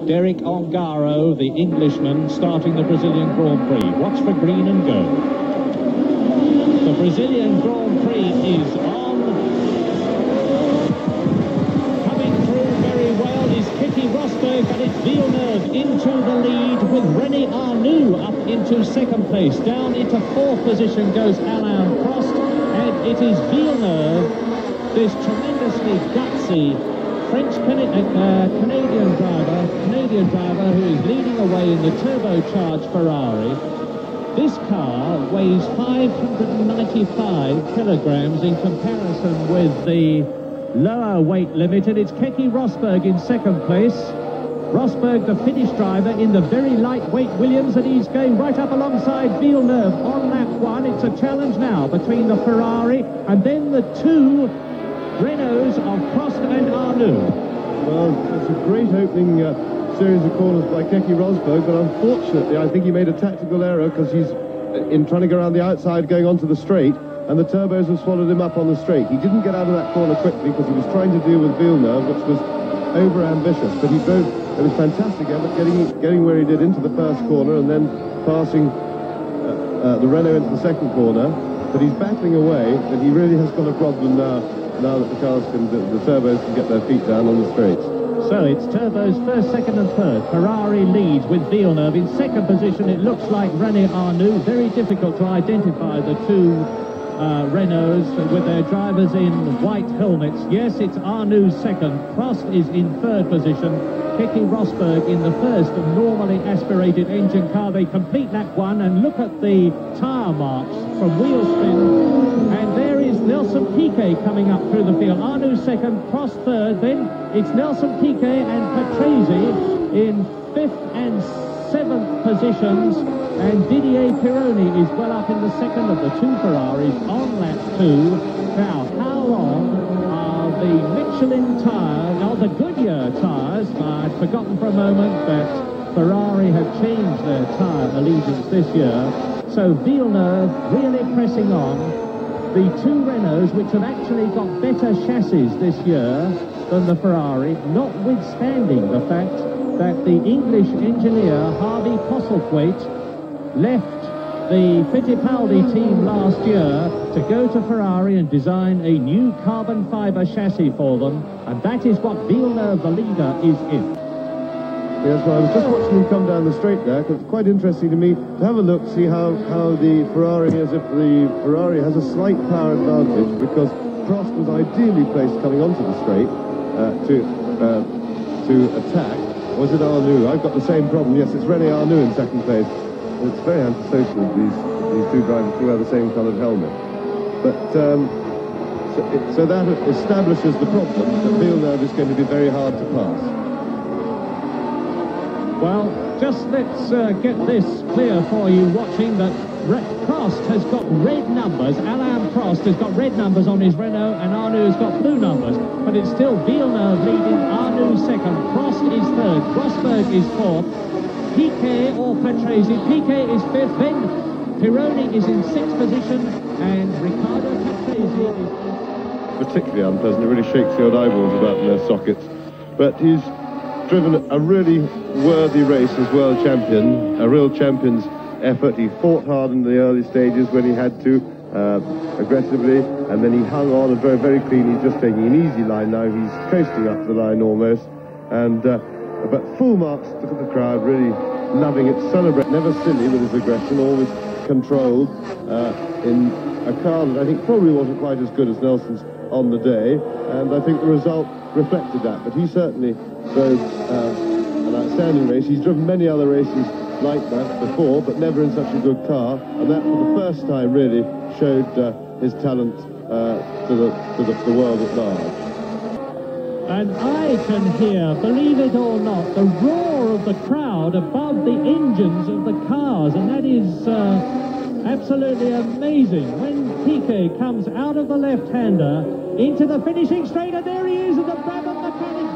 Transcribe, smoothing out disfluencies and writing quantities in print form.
Derek Ongaro, the Englishman, starting the Brazilian Grand Prix. Watch for green and go. The Brazilian Grand Prix is on. Coming through very well is Keke Rosberg, but it's Villeneuve into the lead with René Arnoux up into second place. Down into fourth position goes Alain Prost, and it is Villeneuve, this tremendously gutsy French-Canadian driver who is leading away in the turbocharged Ferrari. This car weighs 595 kilograms in comparison with the lower weight limit, and it's Keke Rosberg in second place. Rosberg, the Finnish driver, in the very lightweight Williams, and he's going right up alongside Villeneuve on lap one. It's a challenge now between the Ferrari and then the two Renaults of Prost and Arnoux. Well, it's a great opening series of corners by Keke Rosberg, but unfortunately I think he made a tactical error because he's in trying to go around the outside going onto the straight, and the turbos have swallowed him up on the straight. He didn't get out of that corner quickly because he was trying to deal with Villeneuve, which was over-ambitious, but he drove. It was fantastic getting where he did into the first corner and then passing the Renault into the second corner, but he's battling away, and he really has got a problem now that the cars the turbos can get their feet down on the straights. So it's turbos first, second and third. Ferrari leads with Villeneuve in second position. It looks like René Arnoux. Very difficult to identify the two Renaults with their drivers in white helmets. Yes, it's Arnoux second. Prost is in third position. Keke Rosberg in the first normally aspirated engine car. They complete lap one, and look at the tyre marks from wheel spin. And there is Nelson Piquet coming up through the field. Arnoux second, Prost third. Then it's Nelson Piquet and Patrese in fifth and seventh positions. And Didier Pironi is well up in the second of the two Ferraris on lap two. Now, how long are the Michelin tyres, the Goodyear tyres? I'd forgotten for a moment that Ferrari have changed their tyre allegiance this year. So Villeneuve really pressing on. The two Renaults, which have actually got better chassis this year than the Ferrari, notwithstanding the fact that the English engineer Harvey Postlethwaite left the Fittipaldi team last year to go to Ferrari and design a new carbon fibre chassis for them, and that is what Villeneuve, the leader, is in. Yes, well, I was just watching him come down the straight there, because it's quite interesting to me to have a look, see how the Ferrari, as if the Ferrari has a slight power advantage, because Prost was ideally placed coming onto the straight to attack. Was it Arnoux? I've got the same problem. Yes, it's René Arnoux in second place. It's very antisocial, these two drivers who wear the same coloured helmet. But so that establishes the problem that Villeneuve is going to be very hard to pass. Well, just let's get this clear for you watching, that Prost has got red numbers. Alain Prost has got red numbers on his Renault, and Arnoux has got blue numbers. But it's still Villeneuve leading, Arnoux second, Prost is third, Rosberg is fourth, Piquet or Patrese. Piquet is fifth, then Pironi is in sixth position, and Riccardo Patrese is... Particularly unpleasant, it really shakes the old eyeballs about in their sockets. But he's driven a really worthy race as world champion, a real champion's effort. He fought hard in the early stages when he had to, aggressively, and then he hung on and drove very clean. He's just taking an easy line now. He's coasting up the line almost, and but full marks. Look at the crowd, really loving it, celebrate. Never silly with his aggression, always controlled in a car that I think probably wasn't quite as good as Nelson's on the day, and I think the result reflected that. But he certainly drove an outstanding race. He's driven many other races like that before, but never in such a good car, and that for the first time really showed his talent to the world at large. And I can hear, believe it or not, the roar of the crowd above the engines of the cars, and that is absolutely amazing. When Piquet comes out of the left-hander into the finishing straight, and there he is, and the Brabham mechanic